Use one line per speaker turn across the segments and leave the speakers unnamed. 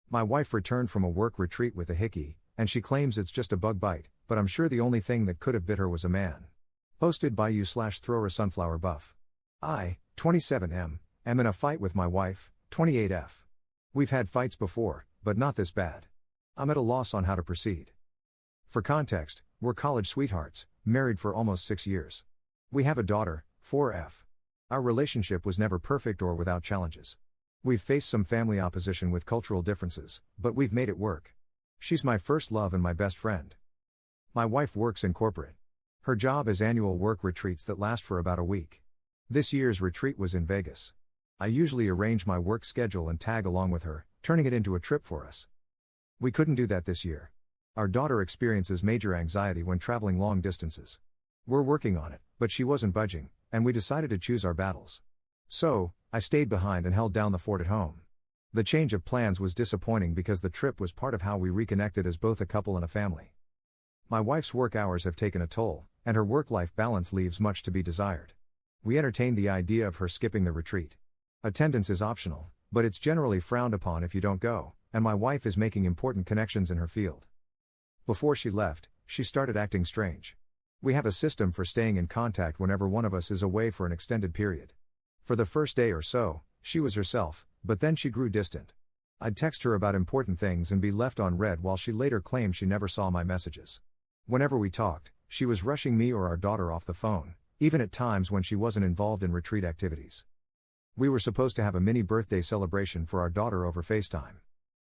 My wife returned from a work retreat with a Hickey, and she claims it's just a bug bite, but I'm sure the only thing that could have bit her was a man. Posted by you/thrower sunflower buff. I, 27M, am in a fight with my wife, 28F. We've had fights before, but not this bad. I'm at a loss on how to proceed. For context, we're college sweethearts, married for almost 6 years. We have a daughter, 4F. Our relationship was never perfect or without challenges. We've faced some family opposition with cultural differences, but we've made it work. She's my first love and my best friend. My wife works in corporate. Her job is annual work retreats that last for about a week. This year's retreat was in Vegas. I usually arrange my work schedule and tag along with her, turning it into a trip for us. We couldn't do that this year. Our daughter experiences major anxiety when traveling long distances. We're working on it, but she wasn't budging, and we decided to choose our battles. So, I stayed behind and held down the fort at home. The change of plans was disappointing because the trip was part of how we reconnected as both a couple and a family. My wife's work hours have taken a toll, and her work-life balance leaves much to be desired. We entertained the idea of her skipping the retreat. Attendance is optional, but it's generally frowned upon if you don't go, and my wife is making important connections in her field. Before she left, she started acting strange. We have a system for staying in contact whenever one of us is away for an extended period. For the first day or so, she was herself, but then she grew distant. I'd text her about important things and be left on read while she later claimed she never saw my messages. Whenever we talked, she was rushing me or our daughter off the phone, even at times when she wasn't involved in retreat activities. We were supposed to have a mini birthday celebration for our daughter over FaceTime.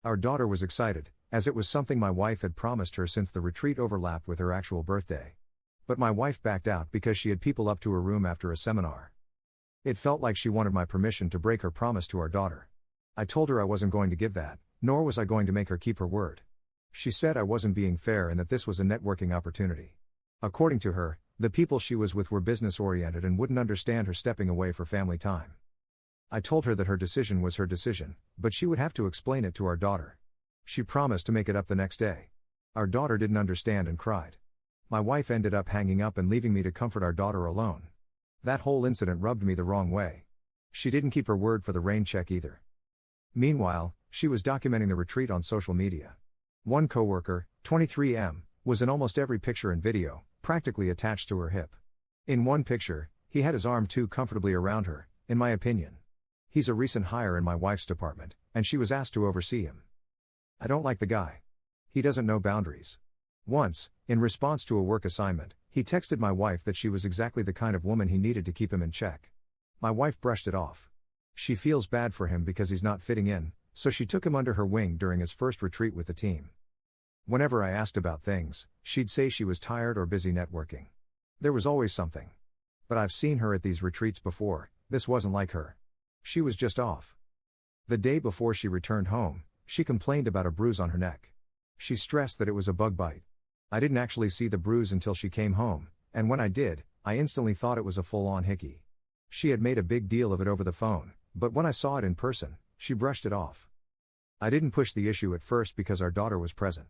Our daughter was excited, as it was something my wife had promised her since the retreat overlapped with her actual birthday. But my wife backed out because she had people up to her room after a seminar. It felt like she wanted my permission to break her promise to our daughter. I told her I wasn't going to give that, nor was I going to make her keep her word. She said I wasn't being fair and that this was a networking opportunity. According to her, the people she was with were business-oriented and wouldn't understand her stepping away for family time. I told her that her decision was her decision, but she would have to explain it to our daughter. She promised to make it up the next day. Our daughter didn't understand and cried. My wife ended up hanging up and leaving me to comfort our daughter alone. That whole incident rubbed me the wrong way. She didn't keep her word for the rain check either. Meanwhile, she was documenting the retreat on social media. One coworker, 23M, was in almost every picture and video, practically attached to her hip. In one picture, he had his arm too comfortably around her, in my opinion. He's a recent hire in my wife's department, and she was asked to oversee him. I don't like the guy. He doesn't know boundaries. Once, in response to a work assignment, he texted my wife that she was exactly the kind of woman he needed to keep him in check. My wife brushed it off. She feels bad for him because he's not fitting in, so she took him under her wing during his first retreat with the team. Whenever I asked about things, she'd say she was tired or busy networking. There was always something. But I've seen her at these retreats before, this wasn't like her. She was just off. The day before she returned home, she complained about a bruise on her neck. She stressed that it was a bug bite. I didn't actually see the bruise until she came home, and when I did, I instantly thought it was a full-on Hickey. She had made a big deal of it over the phone, but when I saw it in person, she brushed it off. I didn't push the issue at first because our daughter was present.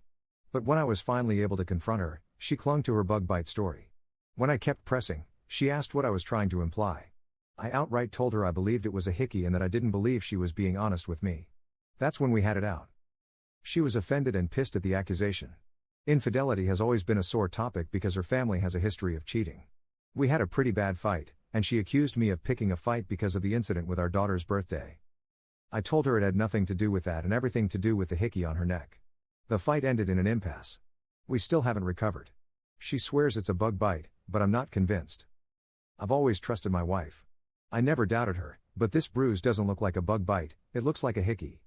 But when I was finally able to confront her, she clung to her bug bite story. When I kept pressing, she asked what I was trying to imply. I outright told her I believed it was a Hickey and that I didn't believe she was being honest with me. That's when we had it out. She was offended and pissed at the accusation. Infidelity has always been a sore topic because her family has a history of cheating. We had a pretty bad fight, and she accused me of picking a fight because of the incident with our daughter's birthday. I told her it had nothing to do with that and everything to do with the Hickey on her neck. The fight ended in an impasse. We still haven't recovered. She swears it's a bug bite, but I'm not convinced. I've always trusted my wife. I never doubted her, but this bruise doesn't look like a bug bite, it looks like a Hickey.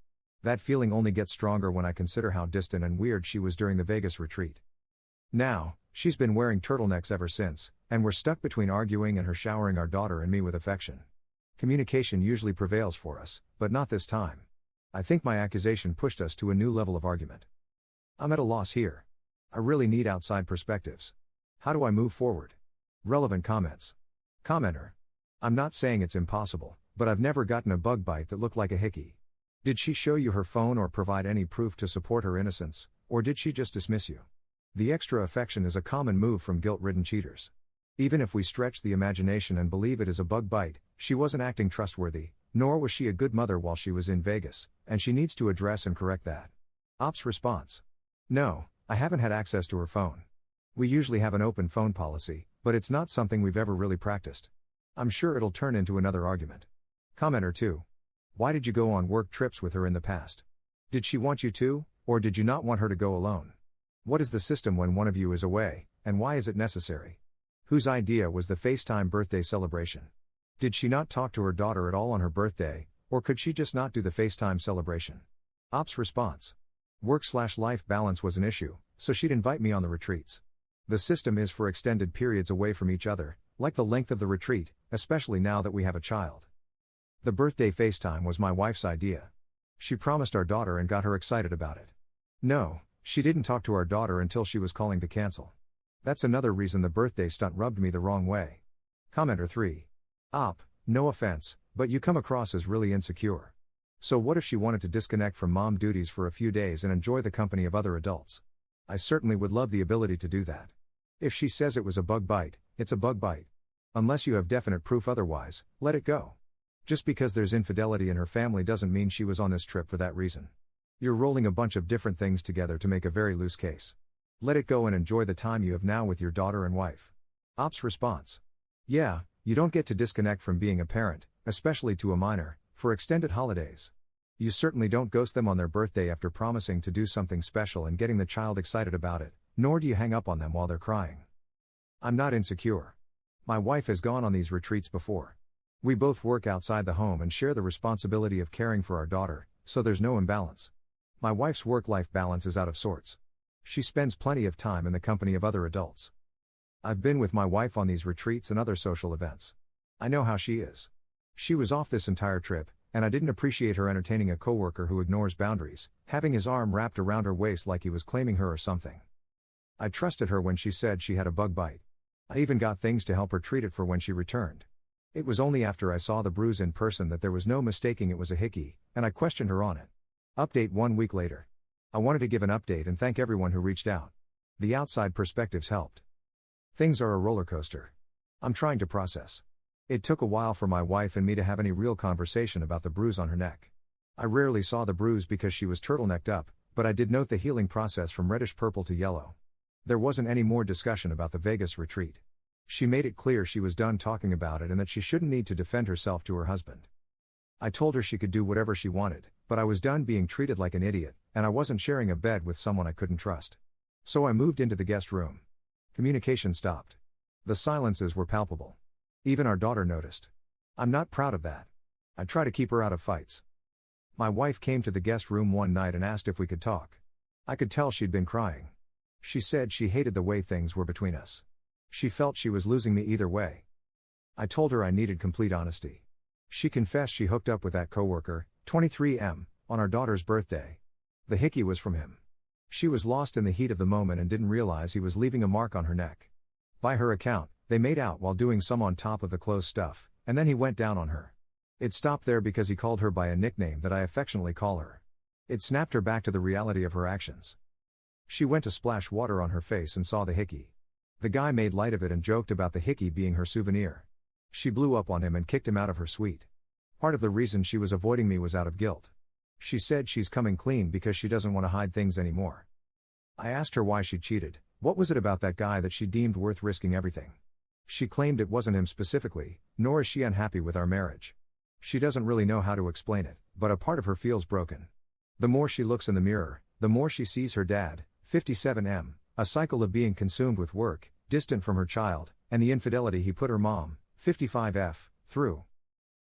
That feeling only gets stronger when I consider how distant and weird she was during the Vegas retreat. Now, she's been wearing turtlenecks ever since, and we're stuck between arguing and her showering our daughter and me with affection. Communication usually prevails for us, but not this time. I think my accusation pushed us to a new level of argument. I'm at a loss here. I really need outside perspectives. How do I move forward? Relevant comments. Commenter. I'm not saying it's impossible, but I've never gotten a bug bite that looked like a Hickey. Did she show you her phone or provide any proof to support her innocence, or did she just dismiss you? The extra affection is a common move from guilt-ridden cheaters. Even if we stretch the imagination and believe it is a bug bite, she wasn't acting trustworthy, nor was she a good mother while she was in Vegas, and she needs to address and correct that. Op's response. No, I haven't had access to her phone. We usually have an open phone policy, but it's not something we've ever really practiced. I'm sure it'll turn into another argument. Commenter 2. Why did you go on work trips with her in the past? Did she want you to, or did you not want her to go alone? What is the system when one of you is away, and why is it necessary? Whose idea was the FaceTime birthday celebration? Did she not talk to her daughter at all on her birthday, or could she just not do the FaceTime celebration? Op's response. Work/life balance was an issue, so she'd invite me on the retreats. The system is for extended periods away from each other, like the length of the retreat, especially now that we have a child. The birthday FaceTime was my wife's idea. She promised our daughter and got her excited about it. No, she didn't talk to our daughter until she was calling to cancel. That's another reason the birthday stunt rubbed me the wrong way. Commenter 3. Op, no offense, but you come across as really insecure. So what if she wanted to disconnect from mom duties for a few days and enjoy the company of other adults? I certainly would love the ability to do that. If she says it was a bug bite, it's a bug bite. Unless you have definite proof otherwise, let it go. Just because there's infidelity in her family doesn't mean she was on this trip for that reason. You're rolling a bunch of different things together to make a very loose case. Let it go and enjoy the time you have now with your daughter and wife. Op's response. Yeah, you don't get to disconnect from being a parent, especially to a minor, for extended holidays. You certainly don't ghost them on their birthday after promising to do something special and getting the child excited about it, nor do you hang up on them while they're crying. I'm not insecure. My wife has gone on these retreats before. We both work outside the home and share the responsibility of caring for our daughter, so there's no imbalance. My wife's work-life balance is out of sorts. She spends plenty of time in the company of other adults. I've been with my wife on these retreats and other social events. I know how she is. She was off this entire trip, and I didn't appreciate her entertaining a coworker who ignores boundaries, having his arm wrapped around her waist like he was claiming her or something. I trusted her when she said she had a bug bite. I even got things to help her treat it for when she returned. It was only after I saw the bruise in person that there was no mistaking it was a Hickey, and I questioned her on it. Update 1 week later. I wanted to give an update and thank everyone who reached out. The outside perspectives helped. Things are a roller coaster. I'm trying to process. It took a while for my wife and me to have any real conversation about the bruise on her neck. I rarely saw the bruise because she was turtlenecked up, but I did note the healing process from reddish purple to yellow. There wasn't any more discussion about the Vegas retreat. She made it clear she was done talking about it and that she shouldn't need to defend herself to her husband. I told her she could do whatever she wanted, but I was done being treated like an idiot, and I wasn't sharing a bed with someone I couldn't trust. So I moved into the guest room. Communication stopped. The silences were palpable. Even our daughter noticed. I'm not proud of that. I try to keep her out of fights. My wife came to the guest room one night and asked if we could talk. I could tell she'd been crying. She said she hated the way things were between us. She felt she was losing me either way. I told her I needed complete honesty. She confessed she hooked up with that coworker, 23M, on our daughter's birthday. The Hickey was from him. She was lost in the heat of the moment and didn't realize he was leaving a mark on her neck. By her account, they made out while doing some on top of the clothes stuff, and then he went down on her. It stopped there because he called her by a nickname that I affectionately call her. It snapped her back to the reality of her actions. She went to splash water on her face and saw the Hickey. The guy made light of it and joked about the Hickey being her souvenir. She blew up on him and kicked him out of her suite. Part of the reason she was avoiding me was out of guilt. She said she's coming clean because she doesn't want to hide things anymore. I asked her why she cheated. What was it about that guy that she deemed worth risking everything? She claimed it wasn't him specifically, nor is she unhappy with our marriage. She doesn't really know how to explain it, but a part of her feels broken. The more she looks in the mirror, the more she sees her dad, 57M, a cycle of being consumed with work, distant from her child, and the infidelity he put her mom, 55F, through.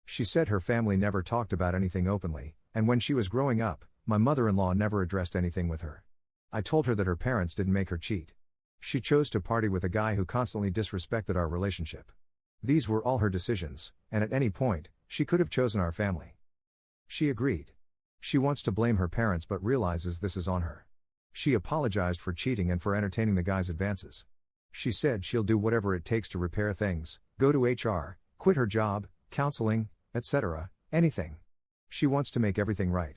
She said her family never talked about anything openly, and when she was growing up, my mother-in-law never addressed anything with her. I told her that her parents didn't make her cheat. She chose to party with a guy who constantly disrespected our relationship. These were all her decisions, and at any point, she could have chosen our family. She agreed. She wants to blame her parents but realizes this is on her. She apologized for cheating and for entertaining the guy's advances. She said she'll do whatever it takes to repair things, go to HR, quit her job, counseling, etc., anything. She wants to make everything right.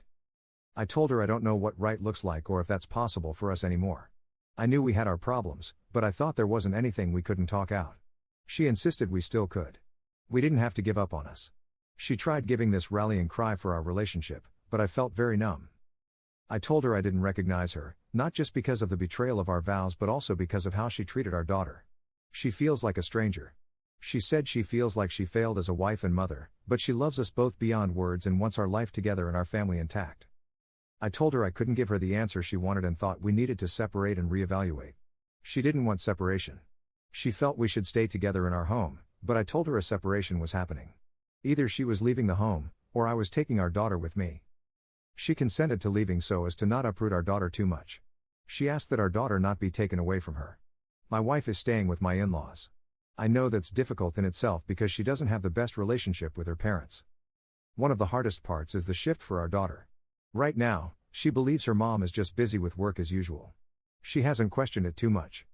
I told her I don't know what right looks like or if that's possible for us anymore. I knew we had our problems, but I thought there wasn't anything we couldn't talk out. She insisted we still could. We didn't have to give up on us. She tried giving this rallying cry for our relationship, but I felt very numb. I told her I didn't recognize her, not just because of the betrayal of our vows but also because of how she treated our daughter. She feels like a stranger. She said she feels like she failed as a wife and mother, but she loves us both beyond words and wants our life together and our family intact. I told her I couldn't give her the answer she wanted and thought we needed to separate and reevaluate. She didn't want separation. She felt we should stay together in our home, but I told her a separation was happening. Either she was leaving the home, or I was taking our daughter with me. She consented to leaving so as to not uproot our daughter too much. She asked that our daughter not be taken away from her. My wife is staying with my in-laws. I know that's difficult in itself because she doesn't have the best relationship with her parents. One of the hardest parts is the shift for our daughter. Right now, she believes her mom is just busy with work as usual. She hasn't questioned it too much.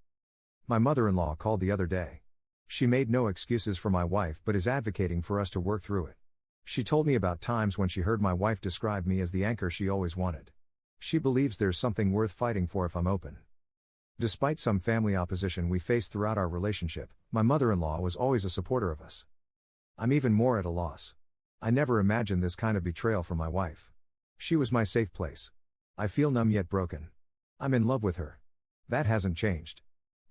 My mother-in-law called the other day. She made no excuses for my wife but is advocating for us to work through it. She told me about times when she heard my wife describe me as the anchor she always wanted. She believes there's something worth fighting for if I'm open. Despite some family opposition we faced throughout our relationship, my mother-in-law was always a supporter of us. I'm even more at a loss. I never imagined this kind of betrayal from my wife. She was my safe place. I feel numb yet broken. I'm in love with her. That hasn't changed.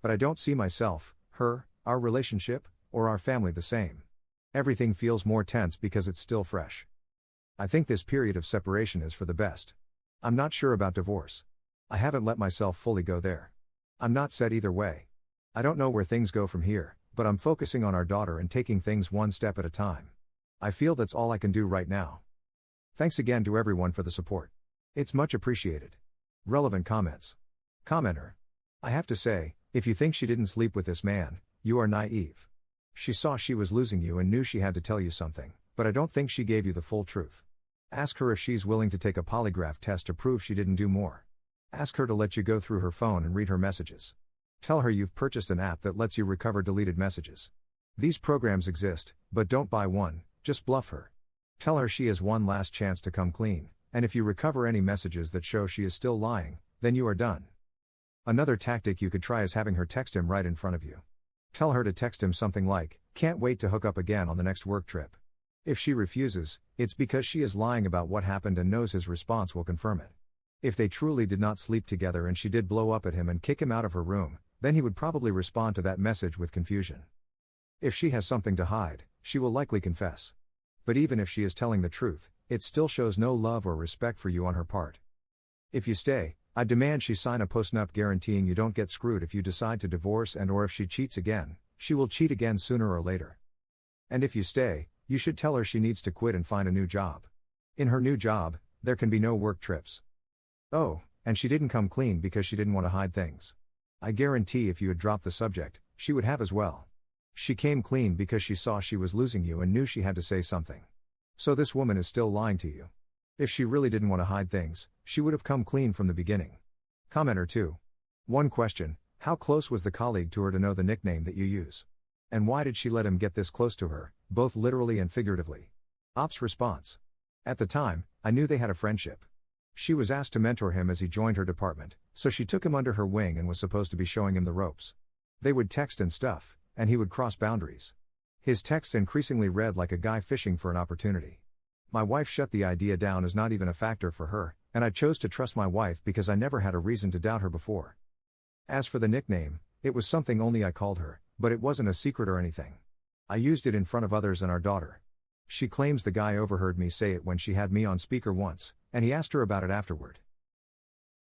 But I don't see myself, her, our relationship, or our family the same. Everything feels more tense because it's still fresh. I think this period of separation is for the best. I'm not sure about divorce. I haven't let myself fully go there. I'm not set either way. I don't know where things go from here, but I'm focusing on our daughter and taking things one step at a time. I feel that's all I can do right now. Thanks again to everyone for the support. It's much appreciated. Relevant comments. Commenter. I have to say, if you think she didn't sleep with this man, you are naive. She saw she was losing you and knew she had to tell you something, but I don't think she gave you the full truth. Ask her if she's willing to take a polygraph test to prove she didn't do more. Ask her to let you go through her phone and read her messages. Tell her you've purchased an app that lets you recover deleted messages. These programs exist, but don't buy one, just bluff her. Tell her she has one last chance to come clean, and if you recover any messages that show she is still lying, then you are done. Another tactic you could try is having her text him right in front of you. Tell her to text him something like, "Can't wait to hook up again on the next work trip." If she refuses, it's because she is lying about what happened and knows his response will confirm it. If they truly did not sleep together and she did blow up at him and kick him out of her room, then he would probably respond to that message with confusion. If she has something to hide, she will likely confess. But even if she is telling the truth, it still shows no love or respect for you on her part. If you stay, I demand she sign a postnup guaranteeing you don't get screwed if you decide to divorce and/or if she cheats again, she will cheat again sooner or later. And if you stay, you should tell her she needs to quit and find a new job. In her new job, there can be no work trips. Oh, and she didn't come clean because she didn't want to hide things. I guarantee if you had dropped the subject, she would have as well. She came clean because she saw she was losing you and knew she had to say something. So this woman is still lying to you. If she really didn't want to hide things, she would have come clean from the beginning. Commenter 2. One question: how close was the colleague to her to know the nickname that you use? And why did she let him get this close to her, both literally and figuratively? Ops response: at the time, I knew they had a friendship. She was asked to mentor him as he joined her department, so she took him under her wing and was supposed to be showing him the ropes. They would text and stuff, and he would cross boundaries. His texts increasingly read like a guy fishing for an opportunity. My wife shut the idea down as not even a factor for her, and I chose to trust my wife because I never had a reason to doubt her before. As for the nickname, it was something only I called her, but it wasn't a secret or anything. I used it in front of others and our daughter. She claims the guy overheard me say it when she had me on speaker once, and he asked her about it afterward.